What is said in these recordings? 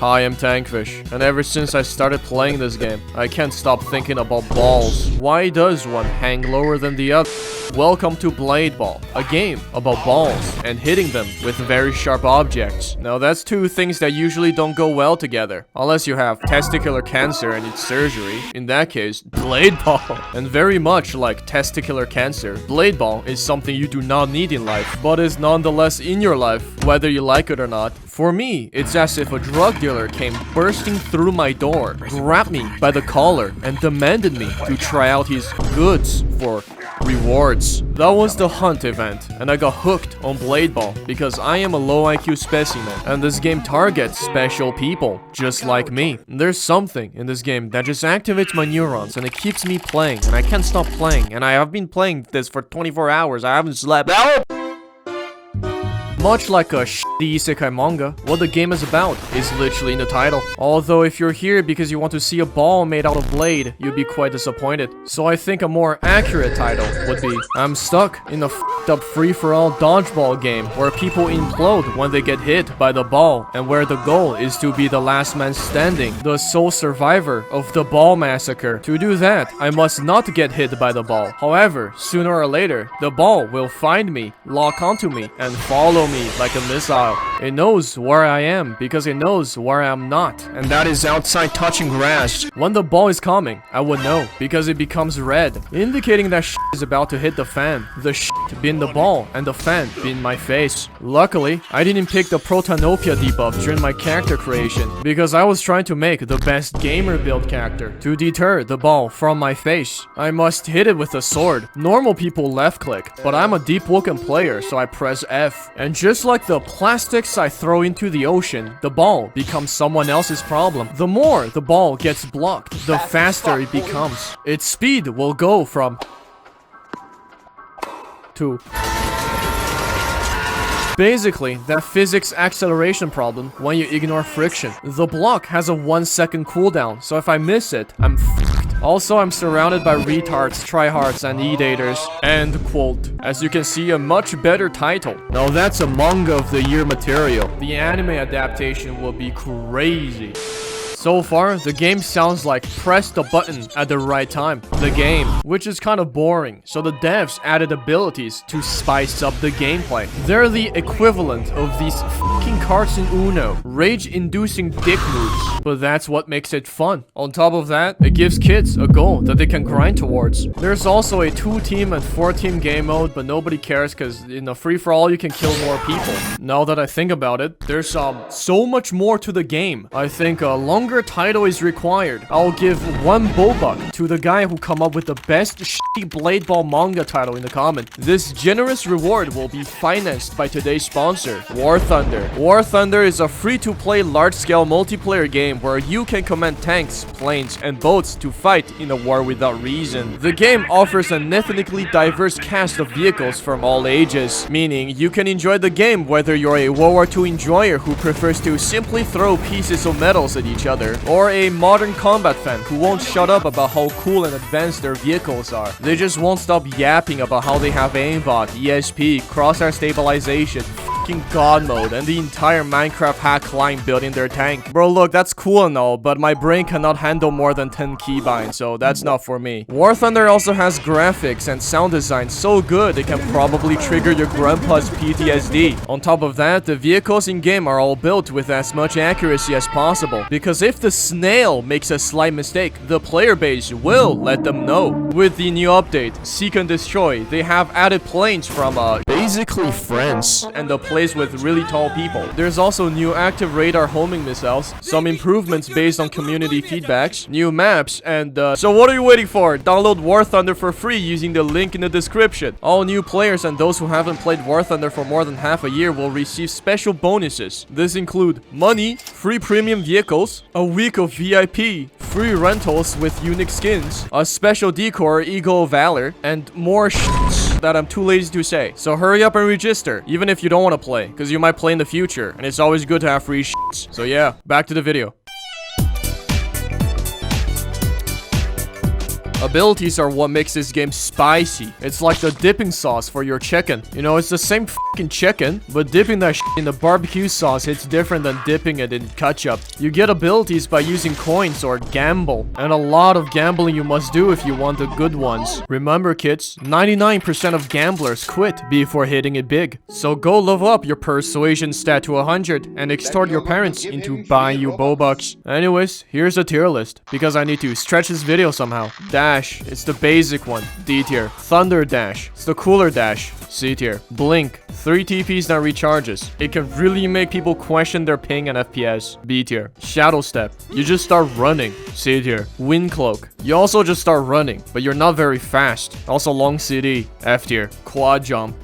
Hi, I'm Tankfish, and ever since I started playing this game, I can't stop thinking about balls. Why does one hang lower than the other? Welcome to Blade Ball, a game about balls and hitting them with very sharp objects. Now that's two things that usually don't go well together, unless you have testicular cancer and need surgery. In that case, Blade Ball. And very much like testicular cancer, Blade Ball is something you do not need in life, but is nonetheless in your life, whether you like it or not. For me, it's as if a drug dealer came bursting through my door, grabbed me by the collar, and demanded me to try out his goods for rewards. That was the hunt event, and I got hooked on Blade Ball because I am a low IQ specimen, and this game targets special people, just like me. There's something in this game that just activates my neurons, and it keeps me playing, and I can't stop playing, and I have been playing this for 24 hours, I haven't slept. Much like a shitty isekai manga, what the game is about is literally in the title. Although if you're here because you want to see a ball made out of blade, you'd be quite disappointed. So I think a more accurate title would be, I'm stuck in a f***ed up free-for-all dodgeball game where people implode when they get hit by the ball, and where the goal is to be the last man standing, the sole survivor of the ball massacre. To do that, I must not get hit by the ball. However, sooner or later, the ball will find me, lock onto me, and follow me like a missile. It knows where I am because it knows where I'm not, and that is outside touching grass. When the ball is coming, I would know because it becomes red, indicating that shit is about to hit the fan. The shit being the ball and the fan being my face. Luckily, I didn't pick the Protanopia debuff during my character creation because I was trying to make the best gamer build character. To deter the ball from my face, I must hit it with a sword. Normal people left click, but I'm a deep woken player, so I press F. And just like the plastics I throw into the ocean, the ball becomes someone else's problem. The more the ball gets blocked, the faster it becomes. Its speed will go from to basically that physics acceleration problem when you ignore friction. The block has a 1-second cooldown, so if I miss it, I'm f***ed. Also, I'm surrounded by retards, tryhards, and eat-aters. End quote. As you can see, a much better title. Now that's a manga of the year material. The anime adaptation will be crazy. So far, the game sounds like press the button at the right time. The game, which is kind of boring, so the devs added abilities to spice up the gameplay. They're the equivalent of these fucking cards in Uno, rage-inducing dick moves, but that's what makes it fun. On top of that, it gives kids a goal that they can grind towards. There's also a 2-team and 4-team game mode, but nobody cares because in a free-for-all you can kill more people. Now that I think about it, there's so much more to the game. I think a longer title is required. I'll give 1 boba to the guy who come up with the best shitty Blade Ball manga title in the comment. This generous reward will be financed by today's sponsor, War Thunder. War Thunder is a free-to-play large-scale multiplayer game where you can command tanks, planes, and boats to fight in a war without reason. The game offers an ethnically diverse cast of vehicles from all ages, meaning you can enjoy the game whether you're a World War II enjoyer who prefers to simply throw pieces of metals at each other, or a modern combat fan who won't shut up about how cool and advanced their vehicles are. They just won't stop yapping about how they have aimbot, ESP, crosshair stabilization, fucking god mode, and the entire Minecraft hack line building their tank. Bro, look, that's cool and all, but my brain cannot handle more than 10 keybinds, so that's not for me. War Thunder also has graphics and sound design so good it can probably trigger your grandpa's PTSD. On top of that, the vehicles in game are all built with as much accuracy as possible, because if the snail makes a slight mistake, the player base will let them know. With the new update, Seek and Destroy, they have added planes from basically France, and a place with really tall people. There's also new active radar homing missiles, some improvements based on community feedbacks, new maps, and so what are you waiting for? Download War Thunder for free using the link in the description. All new players and those who haven't played War Thunder for more than half a year will receive special bonuses. This include money, free premium vehicles, a week of VIP, free rentals with unique skins, a special decor Eagle of Valor, and more shits that I'm too lazy to say. So hurry up and register, even if you don't want to play, because you might play in the future, and it's always good to have free shits. So yeah, back to the video. Abilities are what makes this game spicy. It's like the dipping sauce for your chicken. You know, it's the same fucking chicken, but dipping that shit in the barbecue sauce hits different than dipping it in ketchup. You get abilities by using coins or gamble, and a lot of gambling you must do if you want the good ones. Remember kids, 99% of gamblers quit before hitting it big. So go level up your persuasion stat to 100 and extort your parents into buying you Bobucks. Anyways, here's a tier list, because I need to stretch this video somehow. Dash, it's the basic one, D tier. Thunder Dash, it's the cooler dash, C tier. Blink, 3 TPs that recharges. It can really make people question their ping and FPS, B tier. Shadow Step, you just start running, C tier. Wind Cloak, you also just start running, but you're not very fast. Also long CD, F tier. Quad Jump,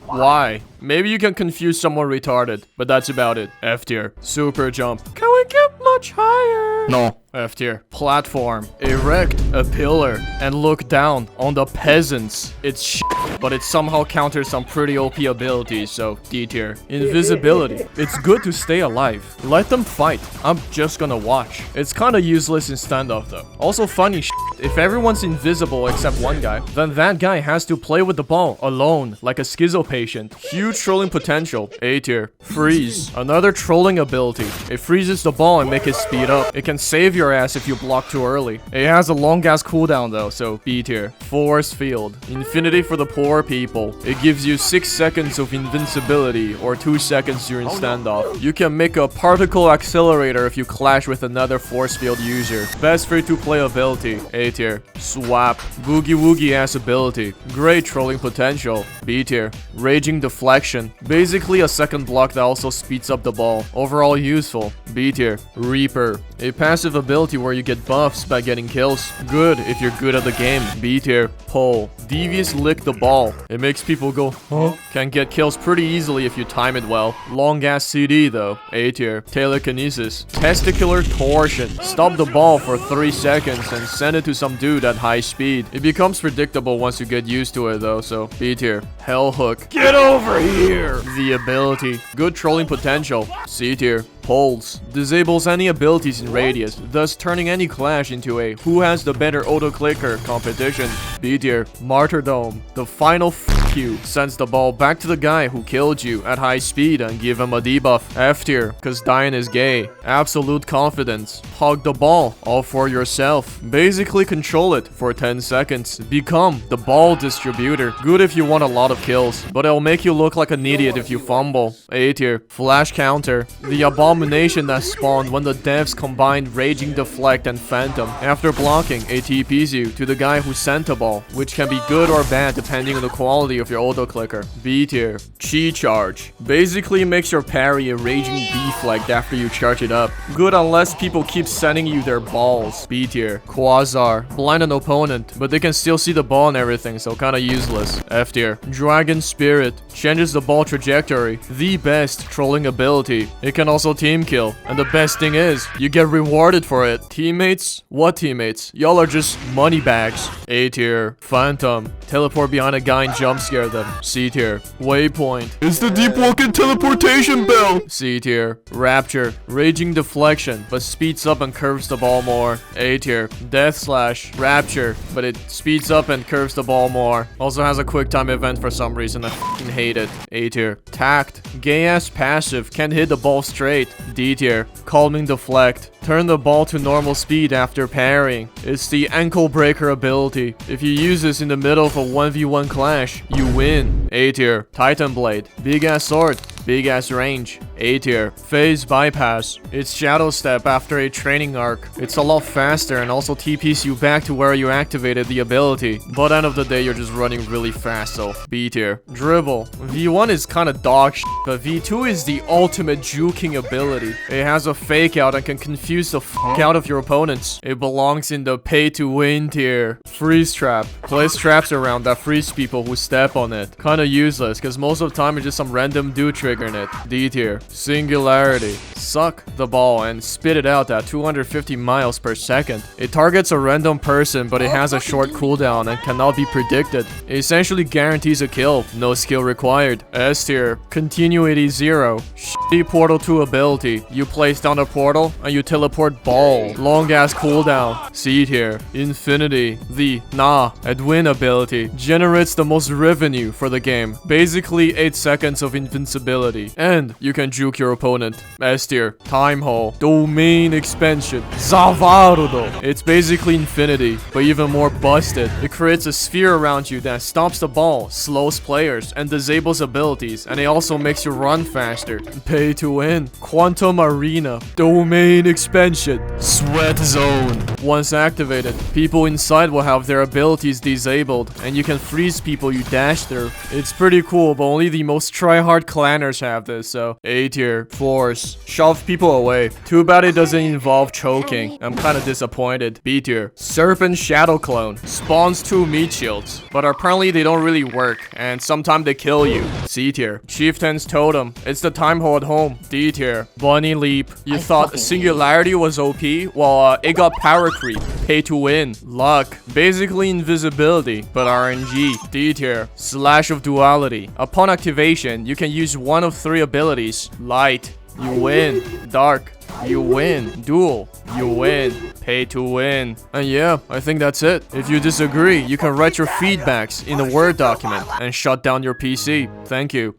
why? Maybe you can confuse someone retarded, but that's about it, F tier. Super Jump, can we get much higher? No. F tier. Platform, erect a pillar and look down on the peasants. It's shit, but it somehow counters some pretty OP abilities, so D tier. Invisibility, it's good to stay alive. Let them fight, I'm just gonna watch. It's kinda useless in standoff though. Also funny shit, if everyone's invisible except one guy, then that guy has to play with the ball alone, like a schizo patient. Huge trolling potential, A tier. Freeze, another trolling ability. It freezes the ball and make it speed up. It can save your ass if you block too early. It has a long ass cooldown though, so B tier. Force Field, infinity for the poor people. It gives you 6 seconds of invincibility or 2 seconds during standoff. You can make a particle accelerator if you clash with another force field user. Best free to play ability, A tier. Swap, boogie woogie ass ability. Great trolling potential, B tier. Raging Deflection, basically a second block that also speeds up the ball. Overall useful, B tier. Reaper, a passive ability where you get buffs by getting kills. Good if you're good at the game, B tier. Pole, devious lick the ball. It makes people go, huh? Can get kills pretty easily if you time it well. Long ass CD though, A tier. Telekinesis, testicular torsion. Stop the ball for 3 seconds and send it to some dude at high speed. It becomes predictable once you get used to it though, so B tier. Hell Hook, get over here! The ability, good trolling potential, C tier. Pulse, disables any abilities in radius, thus turning any clash into a who has the better auto-clicker competition. B tier. Martyrdom, the final f you, sends the ball back to the guy who killed you at high speed and give him a debuff. F tier, cause dying is gay. Absolute confidence, hug the ball, all for yourself. Basically control it for 10 seconds. Become the ball distributor. Good if you want a lot of kills, but it'll make you look like an idiot if you fumble. A tier. Flash Counter, the abomination that spawned when the devs combined Raging Deflect and Phantom. After blocking, it TPs you to the guy who sent the ball, which can be good or bad depending on the quality of your auto-clicker. B tier. Chi Charge, basically makes your parry a Raging Deflect after you charge it up. Good unless people keep sending you their balls. B tier. Quasar, blind an opponent, but they can still see the ball and everything, so kinda useless. F tier. Dragon Spirit, changes the ball trajectory. The best trolling ability. It can also team kill, and the best thing is, you get rewarded for it. Teammates? What teammates? Y'all are just money bags. A tier. Phantom, teleport behind a guy and jump scare them. C tier. Waypoint, it's the deep walking teleportation bell. C tier. Rapture, Raging Deflection, but speeds up and curves the ball more. A tier. Death Slash, Rapture, but it speeds up and curves the ball more. Also has a quick time event for some reason, I fucking hate it. A tier. Tact, gay ass passive, can't hit the ball straight. D tier. Calming Deflect, turn the ball to normal speed after parrying. It's the ankle breaker ability. If you use this in the middle of a 1v1 clash, you win. A tier. Titan Blade, big ass sword, big ass range. A tier. Phase Bypass, it's Shadow Step after a training arc. It's a lot faster and also TPs you back to where you activated the ability, but end of the day you're just running really fast, so B tier. Dribble, V1 is kinda dog shit, but V2 is the ultimate juking ability. It has a fake out and can confuse the fuck out of your opponents. It belongs in the pay to win tier. Freeze Trap, place traps around that freeze people who step on it. Kinda useless, cause most of the time it's just some random dude trick triggering it. D tier. Singularity. Suck the ball and spit it out at 250 miles per second. It targets a random person, but it has a short cooldown and cannot be predicted. It essentially guarantees a kill, no skill required. S tier. Continuity 0. Shitty portal 2 ability. You place down a portal and you teleport ball. Long ass cooldown. C tier. Infinity. The nah and win ability. Generates the most revenue for the game. Basically 8 seconds of invincibility. And you can juke your opponent. S tier. Time hole. Domain expansion. Zavardo. It's basically infinity, but even more busted. It creates a sphere around you that stops the ball, slows players, and disables abilities, and it also makes you run faster. Pay to win. Quantum Arena. Domain expansion. Sweat zone. Once activated, people inside will have their abilities disabled, and you can freeze people you dash through. It's pretty cool, but only the most try-hard clanners have this, so A tier. Force. Shove people away. Too bad it doesn't involve choking. I'm kinda disappointed. B tier. Serpent Shadow Clone. Spawns 2 meat shields, but apparently they don't really work, and sometimes they kill you. C tier. Chieftain's Totem. It's the time hole at home. D tier. Bunny Leap. You thought Singularity was OP? Well, it got power creep. Pay to win. Luck. Basically invisibility, but RNG. D tier. Slash of Duality. Upon activation, you can use one of 3 abilities. Light. You win. Dark. You win. Duel. You win. Pay to win. And yeah, I think that's it. If you disagree, you can write your feedbacks in a Word document and shut down your PC. Thank you.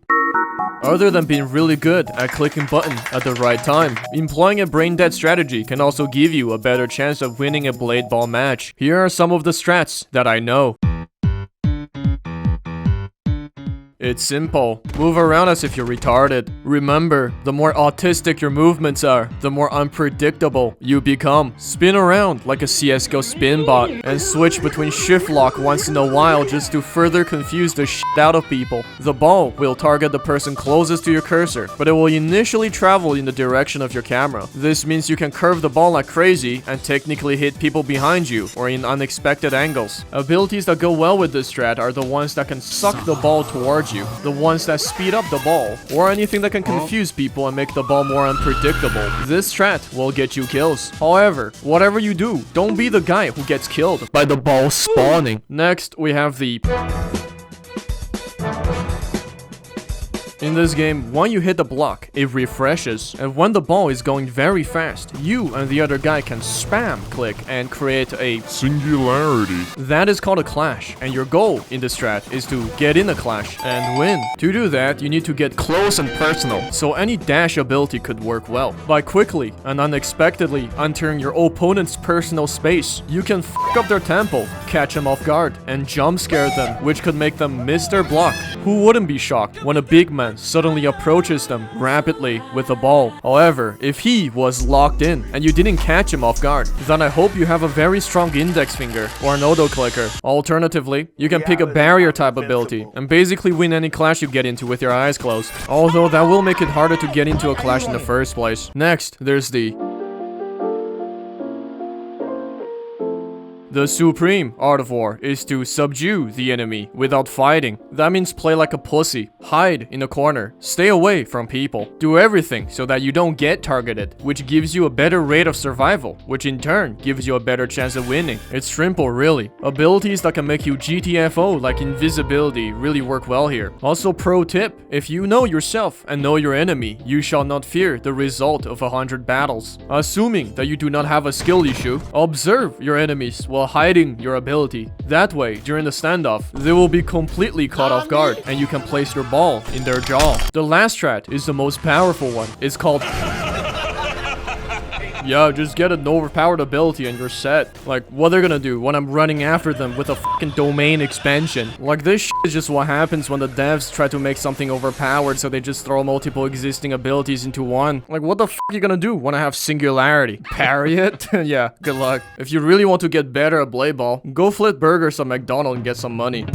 Other than being really good at clicking button at the right time, employing a brain-dead strategy can also give you a better chance of winning a blade ball match. Here are some of the strats that I know. It's simple. Move around as if you're retarded. Remember, the more autistic your movements are, the more unpredictable you become. Spin around like a CSGO spin bot and switch between shift lock once in a while just to further confuse the shit out of people. The ball will target the person closest to your cursor, but it will initially travel in the direction of your camera. This means you can curve the ball like crazy and technically hit people behind you or in unexpected angles. Abilities that go well with this strat are the ones that can suck the ball towards you, the ones that speed up the ball, or anything that can confuse people and make the ball more unpredictable. This strat will get you kills. However, whatever you do, don't be the guy who gets killed by the ball spawning. Next, we have the... In this game, when you hit the block, it refreshes, and when the ball is going very fast, you and the other guy can spam click and create a singularity. That is called a clash, and your goal in this strat is to get in a clash and win. To do that, you need to get close and personal, so any dash ability could work well. By quickly and unexpectedly entering your opponent's personal space, you can f**k up their tempo, catch them off guard, and jump scare them, which could make them miss their block. Who wouldn't be shocked when a big man suddenly approaches them rapidly with a ball? However, if he was locked in and you didn't catch him off guard, then I hope you have a very strong index finger or an auto clicker. Alternatively, you can pick a barrier type ability and basically win any clash you get into with your eyes closed. Although that will make it harder to get into a clash in the first place. Next, there's the supreme art of war is to subdue the enemy without fighting. That means play like a pussy, hide in a corner, stay away from people, do everything so that you don't get targeted, which gives you a better rate of survival, which in turn gives you a better chance of winning. It's simple, really. Abilities that can make you GTFO like invisibility really work well here. Also, pro tip, if you know yourself and know your enemy, you shall not fear the result of 100 battles. Assuming that you do not have a skill issue, observe your enemies while hiding your ability. That way, during the standoff, they will be completely caught off guard and you can place your ball in their jaw. The last strat is the most powerful one. It's called... Yeah, just get an overpowered ability and you're set. Like, what they're gonna do when I'm running after them with a fucking domain expansion. Like, this shit is just what happens when the devs try to make something overpowered, so they just throw multiple existing abilities into one. Like, what the f are you gonna do when I have singularity? Parry it? Yeah, good luck. If you really want to get better at Blade Ball, go flip burgers at McDonald's and get some money.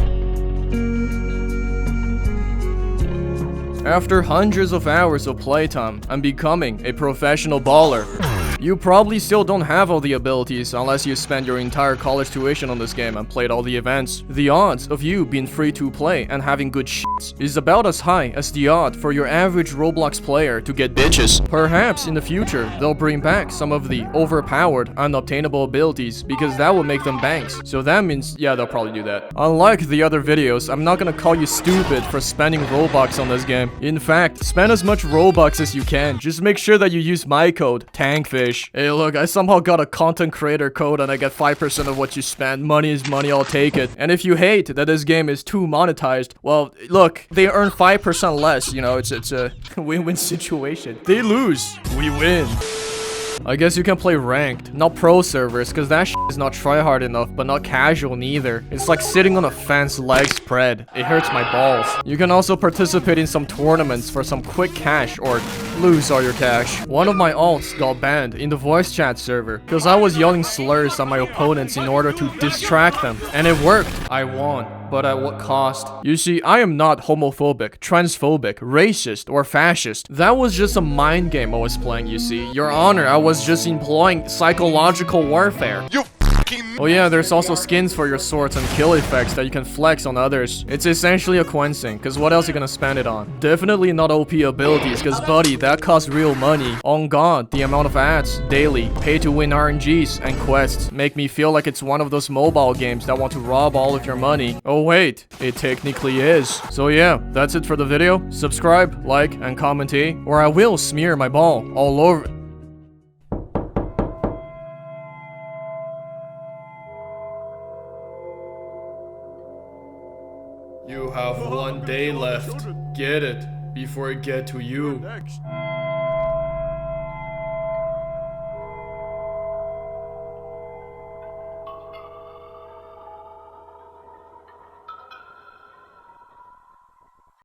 After hundreds of hours of playtime, I'm becoming a professional baller. You probably still don't have all the abilities unless you spend your entire college tuition on this game and played all the events. The odds of you being free to play and having good shits is about as high as the odd for your average Roblox player to get bitches. Perhaps in the future, they'll bring back some of the overpowered, unobtainable abilities because that will make them banks. So that means, yeah, they'll probably do that. Unlike the other videos, I'm not gonna call you stupid for spending Robux on this game. In fact, spend as much Robux as you can. Just make sure that you use my code, TANKFISH. Hey look, I somehow got a content creator code and I get 5% of what you spend. Money is money, I'll take it. And if you hate that this game is too monetized, well, look, they earn 5% less, you know, it's a win-win situation. They lose, we win. I guess you can play ranked, not pro servers, because that shit is not tryhard enough, but not casual neither. It's like sitting on a fence leg spread. It hurts my balls. You can also participate in some tournaments for some quick cash or lose all your cash. One of my alts got banned in the voice chat server because I was yelling slurs at my opponents in order to distract them. And it worked. I won. But at what cost? You see, I am not homophobic, transphobic, racist, or fascist. That was just a mind game I was playing, you see. Your Honor, I was just employing psychological warfare. Oh yeah, there's also skins for your swords and kill effects that you can flex on others. It's essentially a cleansing, cause what else are you gonna spend it on? Definitely not OP abilities, cause buddy, that costs real money. On God, the amount of ads, daily, pay to win RNGs, and quests make me feel like it's one of those mobile games that want to rob all of your money. Oh wait, it technically is. So yeah, that's it for the video. Subscribe, like, and comment or I will smear my ball all over. You have one day left. Get it before it get to you.